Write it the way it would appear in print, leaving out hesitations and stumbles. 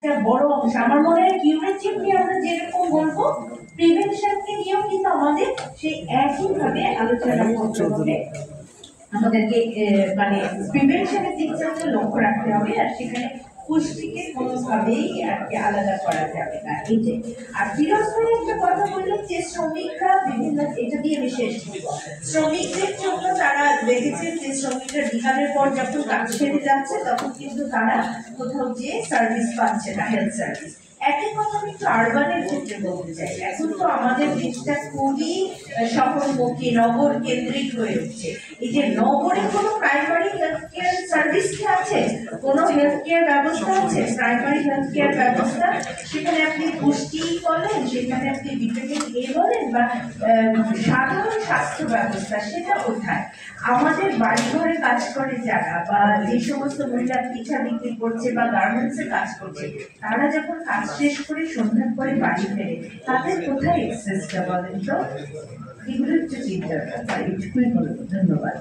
একটা বড় অংশ। আমার মনে হয় কিউরেটিভ নিয়ে আমরা যেরকম বলবো, প্রিভেনশনকে নিয়েও কিন্তু আমাদের সেই একইভাবে আলোচনা করতে হবে। আমাদেরকে মানে প্রিভেনশনের দিকটাকে লক্ষ্য রাখতে হবে, আর সেখানে পুষ্টিকে কোনোভাবেই আর কি আলাদা করা যাবে না। এই যে আর ফিরোজ ভাই একটা কথা বললেন যে শ্রমিকরা বিভিন্ন, এটা দিয়ে বিশেষ শ্রমিকদের জন্য তারা দেখেছেন যে শ্রমিকরা বিকালের পর যখন কাজ ছেড়ে যাচ্ছে তখন কিন্তু তারা কোথাও যে সার্ভিস পাচ্ছে না, হেলথ সার্ভিস। একই কথা আমি একটু আরবানের ক্ষেত্রে বলতে চাই। এখন তো আমাদের দেশটা খুবই শহরমুখী, নগর কেন্দ্রিক হয়ে উঠছে। এই যে নগরে কোনো প্রাইমারি হেলথ কেয়ার সার্ভিস কি আছে, কোনো হেলথ কেয়ার ব্যবস্থা আছে, প্রাইমারি হেলথ কেয়ার ব্যবস্থা, সেখানে আপনি পুষ্টি বলেন, সেখানে আপনি ভিটামিন এ বলেন, বা সাধারণ স্বাস্থ্য ব্যবস্থা, সেটা কোথায়? আমাদের বাড়ি ঘরে কাজ করে যারা, বা যে সমস্ত মহিলা পিঠা বিক্রি করছে বা গার্মেন্টসে কাজ করছে, তারা যখন কাজ শেষ করে সন্ধ্যার পরে বাড়ি ফেরে, তাদের কোথায় এক্সেসটা বলেন তো? এগুলো হচ্ছে চিন্তার ব্যাপার। এটুকুই বলবো। ধন্যবাদ।